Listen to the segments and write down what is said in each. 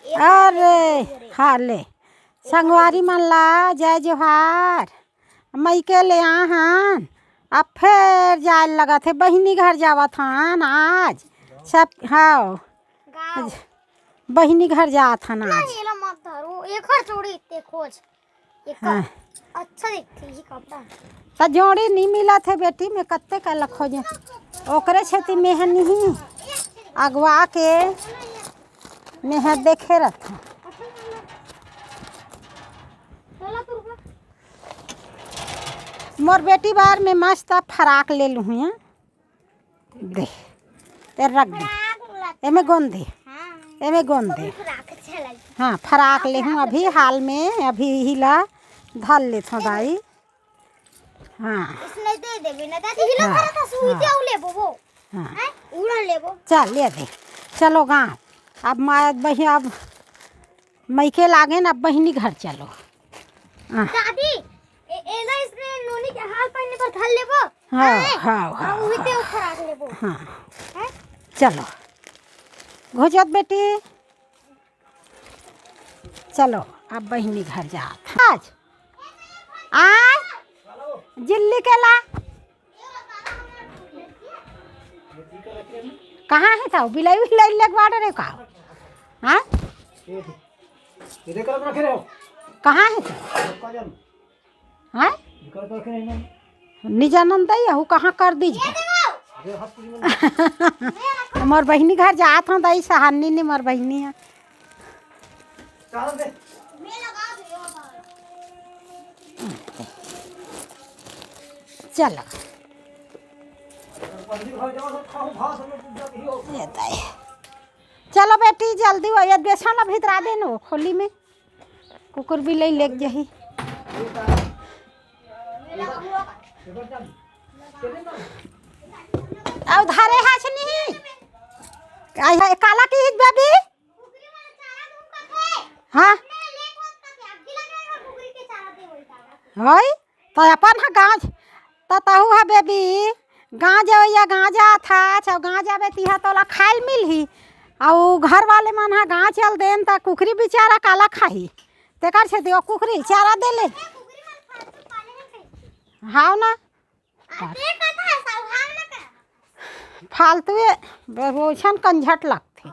अरे हाँ ले संगवारी मन ला जय जोहार। मई के ले आहन अब फिर जाए लगा थे बहिनी घर जावत हन आज सब। हाँ बहिनी घर जात हन आज। हाँ। अच्छा दिखती है कपड़ा तो जोड़ी नहीं मिला थे बेटी में कत्ते का खोजे ओकरे छेती मेहन नहीं अगवा के मेहर देखे रखा। मोर बेटी बार में मस्त फराक ले लूँ यहाँ दे ते रख दे एमे गोंद दे एमे गोंद दे। हाँ फराक ले हूँ अभी हाल में अभी हिला धल ले थो दाई। हाँ इसने दे दे बिना दादी हिला करा था सुई दे ले वो। हाँ उड़ा ले वो चल ले दे चलो गाँव अब मैं बही अब मई के लागे न अब बहिनी घर चलो। दादी एला इसने नोनी के हाल पहनने पर धल ले वो। हाँ हाँ हाँ उही ते फराक ले वो। हाँ चलो घुजत बेटी चलो अब बहिनी घर जात आज जिल्ली के ला कहाँ है था बिलाई बिलाई लगवा रे का। हाँ कहाँ है था हाँ निजानंद हूँ कहाँ कर दीजिए। मोर बहिनी घर जात हूँ दाई सहानी ने मोर बहिनी है। चलो चलो बेटी जल्दी हो ये बेसन भितरा दे नो खोली में कुकुर भी ले लेग जही। अब धारे हाच नहीं काला की हित बेबी। हाँ होई तो अपन हा गाँव तहु हा बेबी गाँव जाओ गाँव जा था चाहे गाँव जाबे तिहा तोला खाइल मिलही और घर वाले मन हा गाँव चल देन ता कुकरी बेचारा काला खाही तेकर से दियो कुकरी चारा दे ले। हाँ ना फालतू वैसन कंझट लगती।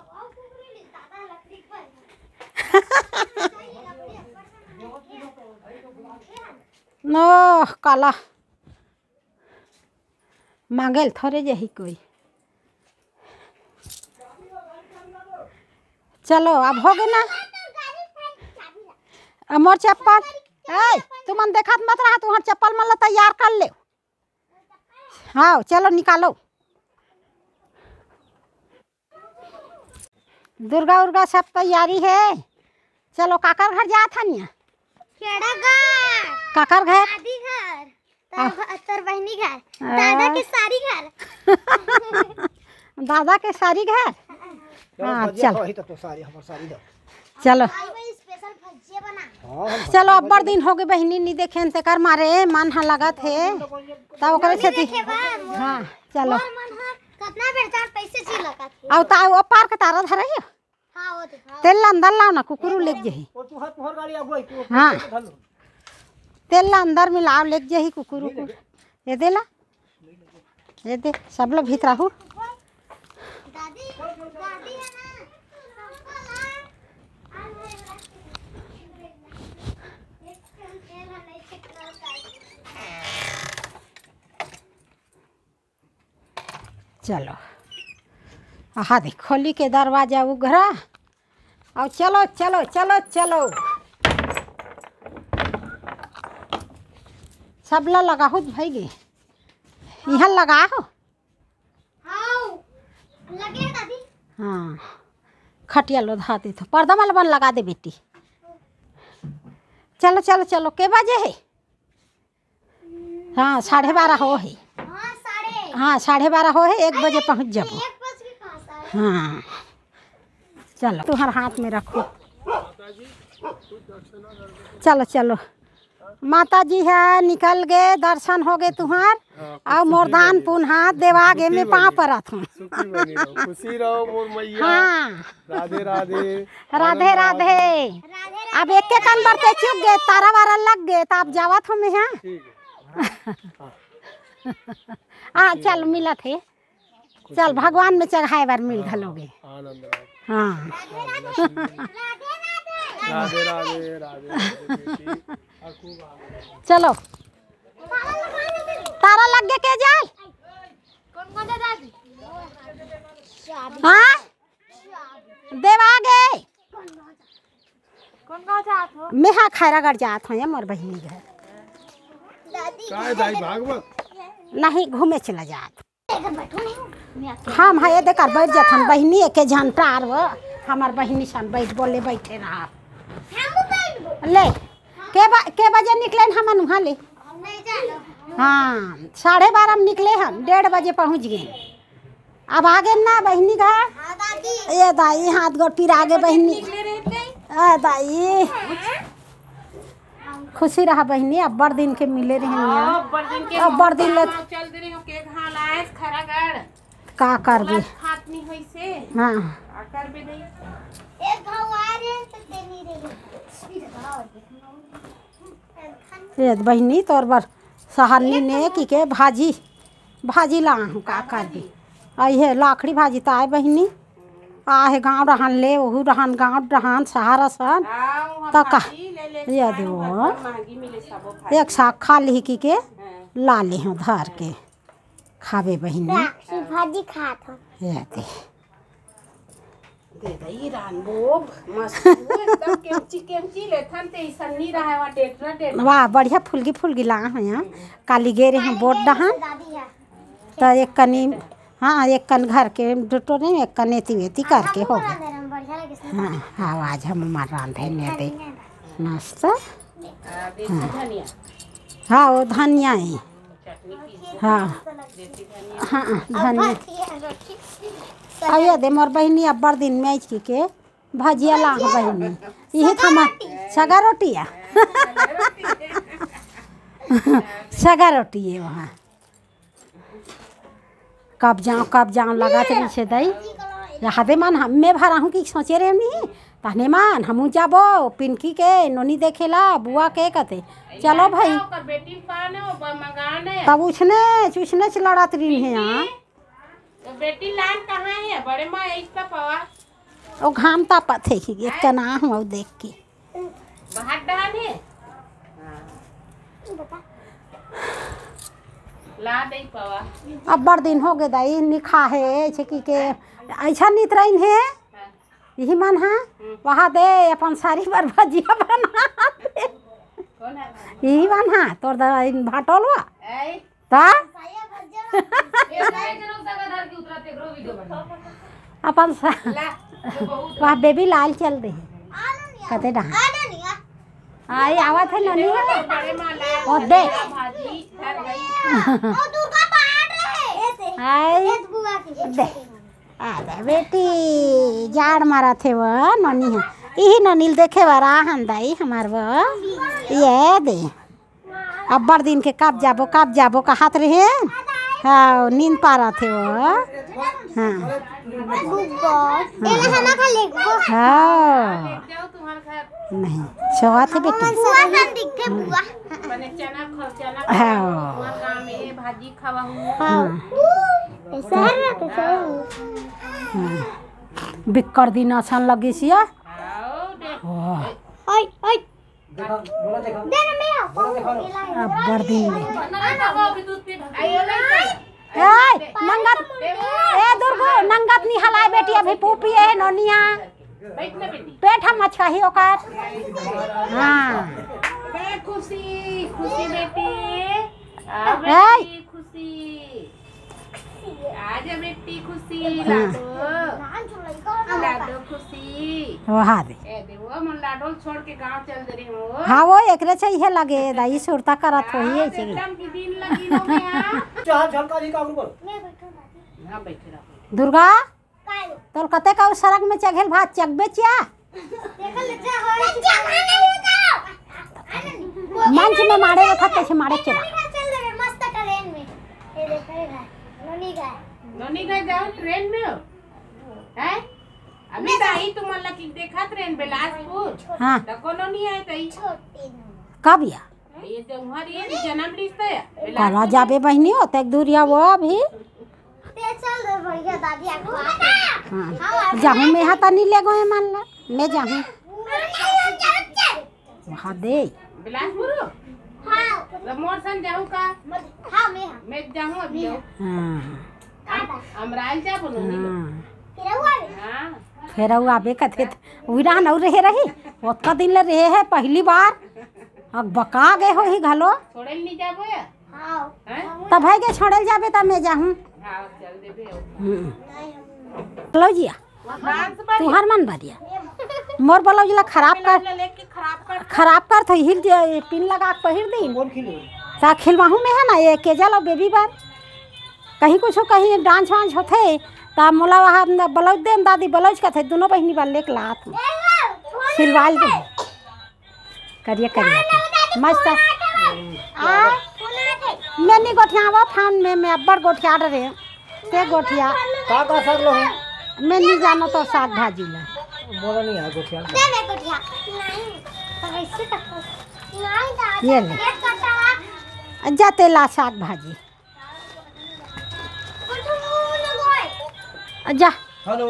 नो काला मांगेल थोड़े जही कोई। चलो अब हो गए ना मोर चप्पल ए तुम देखा मत रहा तुम्हार चप्पल मतलब तैयार कर ले। हाँ चलो निकालो दुर्गा उर्गा सब तैयारी है। चलो काकर घर जा था निया काकर घर तर बहनी घर दादा के सारी घर दादा के सारी घर। हाँ चलो चलो चलो अब बड़ दिन हो गए बहनी नहीं देखे ते कर मारे मन हा लगा थे तब ओकरे से। हाँ चलो कितना बेचार पैसे ची लगा थे और ता वो पार के तारा धरे है। हां वो दिखाओ तेल अंदर लाओ ना कुकुरू लेक जही। हाँ तेल अंदर में लाओ लेक जही कुकुरू को ये दे ला ये दे सब लोग भीतर रहू। दादी दादी है ना चलो हाँ देख खोली के दरवाजा उघरा और चलो चलो चलो चलो सब ला लगा हो भाई गे यहाँ लगा हो। हां लगे दादी। हाँ खटिया लो धाते तो पर्दा वाला बन लगा दे बेटी। चलो चलो चलो के बजे है। हाँ 12:30 हो है। हाँ 12:30 हो है 1 बजे पहुँच जाबो। हाँ चलो तुम्हारे हाथ में रखो चलो चलो माता जी है निकल गए, दर्शन हो गए तुम्हार और मोरदान पुनः देवा गे में पाँव परत हूँ। खुशी रहो मोर मैया। हाँ राधे राधे। राधे राधे। अब एक एक कान बरते चुप गए, तारा वारा लग गए तो आप जावत हो में हैं। हाँ चल मिला थे, चल भगवान में चढ़ाए बार मिल घलोगे। हाँ राधे राधे राधे। चलो तारा लग गए के जाल। हाँ देवा गए मेहा खैरागढ़ जात हो मोर बहनी घर भागवत नहीं घूमे चला जात। हम है देकर बैठ जाथन बहनी के झंटार वो हमार बहनी सन बैठ बोले बैठे रहा ले के बजे निकले हम वहाँ ले। हाँ 12:30 में निकले हम 1:30 बजे पहुँच गए। अब आगे ना बहनी घर ये दाई हाथ गोड़ पीर आगे बहनी दाई खुशी रहा बहनी। अब बड़ दिन के मिले रहे अब बड़ दिन ले का करबे। हाँ ये बहनी तोर बर सहरनी ने की के भाजी ला हूँ का करबे। ये लाखड़ी भाजी तो आए बहनी आहे गाँव रहन ले वहू रहन गाँव रहन सहारा सन तो का ये दो एक साग खा ली की के ला ले हूँ धर के खावे बहनी भाजी खात हो ये दे दई रानबोब मस्त एकदम केमची लेथन ते सन्नी रहा वा डेटरा वाह बढ़िया फुलगी ला हैं यहाँ काली गेरे हैं बोट डहान तो एक कनी हाँ एक कन घर के डटो नहीं एक कन एती करके हो गए। हाँ हाँ आज हम मार रांधे ने दे नाश्ता। हाँ वो धनिया है। हाँ हाँ धनिया आइए दे मोर बहनी अब बड़ दिन में के भजिया ला बहनी यही थमा सगा रोटिया सगा रोटी है वहाँ कब जाऊँ लगा थे पीछे दई हादे मान हम मैं भरा हूँ कि सोचे रहे नहीं तहने मान हमू जाबो पिनकी के नोनी देखेला बुआ के कहते चलो भाई तब उछने से लड़ात रही है यहाँ बेटी लान कहाँ है बड़े माँ इसका पवा वो घाम तापत है एक का ना हूँ देख के बाहर डाल है ला दे पवा अब बड़ दिन हो गए दाई निखा है छकी के ऐसा नित रही है यही मन है वहाँ दे अपन सारी बार भजिया बना दे यही मन है तोर भाटोल हुआ ता अपन वहाँ बेबी लाल चल दे कहते आई आवा थे ननी ओ दे आई दे आ बेटी जाड़ मारा थे वो ननी है यही ननील देखे वाला हंदाई हमार वो ये दे अब बड़ दिन के कब जाबो का हाथ रहे हाँ नींद पा रहा थे वो हाँ हाँ नहीं सोआ थे बेटी बिक्कर दिन आसान लगी सिया अब बड़ दिन नंगत दुर्गो नंगत नहीं हलाए बेटी अभी पूपी है नोनिया पेट हम अच्छा ही ओकर हाँ खुशी खुशी बेटी खुशी आजा बेटी खुशी लाडो खुशी वहा दे वो मन लाडो छोड़ के गांव चल दे रही हूं। हाँ वो एकरे चाहिए लगे दाई सुरता करत होई है एकदम की दिन लगी हो गया चाह झलका जी काबू बोल हां बैठे रहो दुर्गा तोर कते का सड़क में चघेल भात चकबे चिया देखल ले जा हो मंच में मारे रखा कैसे मारे चला चल रहे मस्त ट्रेन में ये देखेगा नोनी गए जाओ ट्रेन में है अभी दाई तुम्हाला की देखा ट्रेन बिलासपुर हाँ तो कोनो नहीं है तई छोटी कब या ये तो हमारी ये जन्म लिखता है कला जाबे बहनी हो तक दूरिया वो अभी ते चल रे भैया दादी आखो हाँ जाहूँ मैं यहाँ तनी ले गए मान ला मैं जाहूँ वहाँ दे बिलासपुर हां मोर सन जाऊँ का हां मैं जाऊँ अभी हाँ अमराल जा बोलो हाँ फिर वो आबे कथे उड़ा न रहे रही ओतना दिन ले रहे है पहली बार अब बका गए हो ही घलो छोड़े नहीं जाबो या हां हैं तब है के छोड़ल जाबे तब मैं जाहूँ हाँ चल देबे लो जिया फ्रांस तुहार मन बरिया मोर ब्लाउज ला लेके खराब कर तो हिल पिन लगा के पहिर दी कौन खिले ता खिलवाहू में है ना ये केजा लो बेबी बार कहीं कुछ कहीं डांस वांस होते ता मोला वहाँ ब्लाउज दे दादी ब्लाउज का थे दोनों बहनी बार लेके लात हूँ सिलवाल दे करिए करिए मस्त मैंने गोठियावा फान में मैं अब्बर गोठिया रहे ते गोठिया का सर लो है मैं नहीं जानो तो साग भाजी ला बोला नहीं है गोठिया दे मैं कोठिया नहीं तो ऐसे तक नहीं दादी ये ले एक कटा जाते ला साग भाजी जा हेलो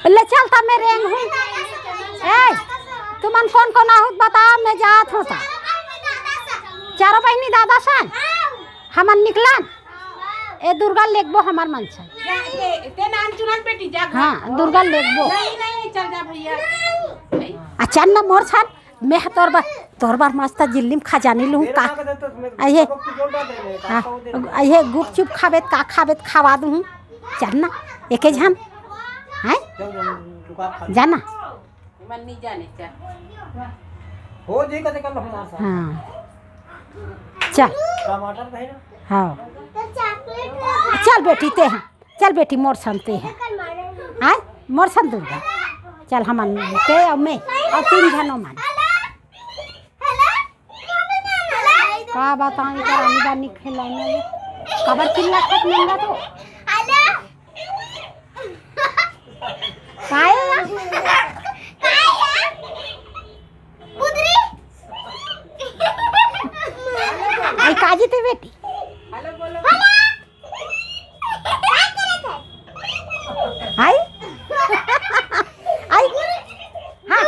ले चलता मैं रेंग हूँ ए तुमन कौन कौन आहुत बताओ मैं जात होता चारों बहनी दादा सन हमन निकलन ए दुर्गा लेगबो हमार मन से ते नाम चुनन बेटी जा हाँ दुर्गा लेगबो नहीं चल जा भैया अच्छा न मोर सन मैं तोर बार मस्त जिल्लिम खजानी लूँ का ये ये गुपचुप खाबे का खाबे खवा दूँ चल ना एक झन है जाना मन नहीं जाने चल हो जी कते कर लो हमारे साथ हाँ चल टमाटर है ना हाँ तो चॉकलेट चल बेटी ते हैं चल बेटी मोर संते हैं हाँ मोर सन दुर्गा चल हमन ते और मैं और 3 जनों मन का बताऊं इधर आनी बानी खिलाने खबर चिल्ला खत मंगा तो काहे आई काजी ते बेटी हेलो बोलो आई आई हाँ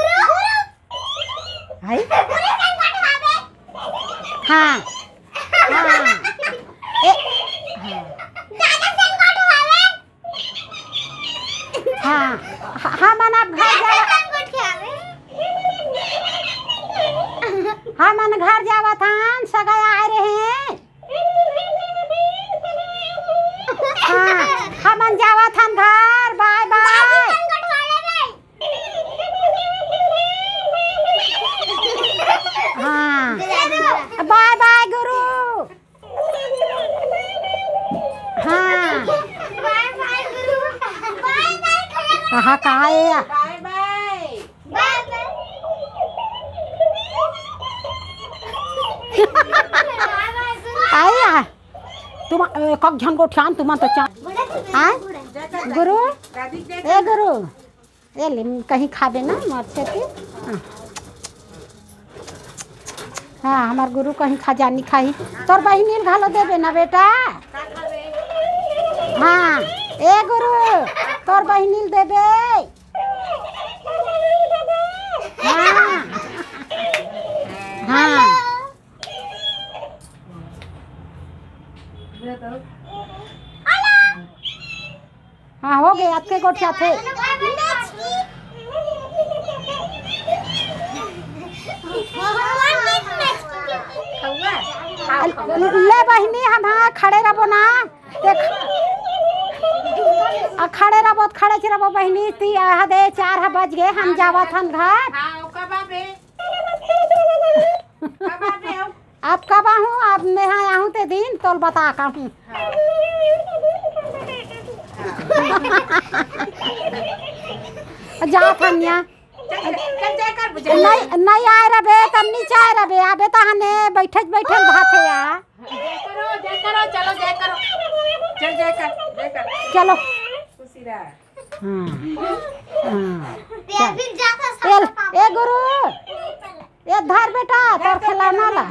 आई हाँ हाँ ए हाँ हाँ मन आप घर जावा हाँ मन घर जावा था सगा आए रहे हैं हाँ हाँ मन जावा था घर बाय बाय हाँ बाय बाय गुरु हाँ कहाँ कहाँ है बाय बाय आया तुम कब झन को ठान तुम तो चा हाँ गुरु दादी देख ए गुरु ए ले कहीं खाबे ना मर से के हाँ हमार गुरु कहीं खजानी खाई तोर बहिनी घालो देबे ना बेटा हाँ ए गुरु तोर बहिनी देबे हाँ हाँ हाँ हो गए आपके गोठिया थे ले बहिनी हम हाँ खड़े रहो ना देख खड़े रहो खड़े रहो बहिनी ती दे 4 बज गए हम जावत हम घर हाँ कब आबे आप कब आहूँ आप मैं यहाँ आहूँ ते दिन तोल बता का हूँ जा था चल जाकर नहीं नहीं आए रबे त नीचे आए रबे आबे त हने बैठे बैठे भाते आ जय करो चलो जय करो चल जय कर चलो खुशी रह चल ए गुरु ए धर बेटा तोर खिलौना ला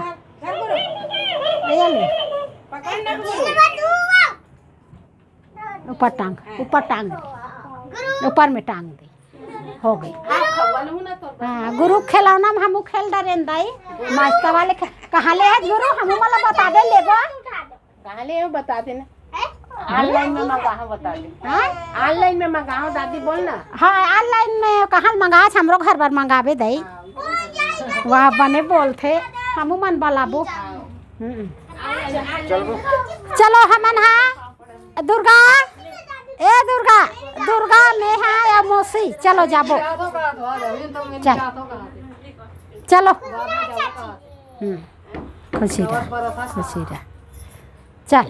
ये ले पकड़ ना गुरु ऊपर टांग ऊपर में टांग दे हो गई हाँ गुरु खिलौना में हम खेल डरेन दाई मस्त वाले कहाँ ले है गुरु हम वाला बता दे लेबो कहाँ ले बता देना ऑनलाइन में मंगाओ बता दे ऑनलाइन में मंगाओ दादी बोल ना हाँ ऑनलाइन में कहाँ मंगा हमरो घर पर मंगावे दई वह बने बोलते हम मन बलाबो चलो हमन हाँ दुर्गा दुर्गा नेहा या मौसी चलो जाबो चलो खुशी रह चल।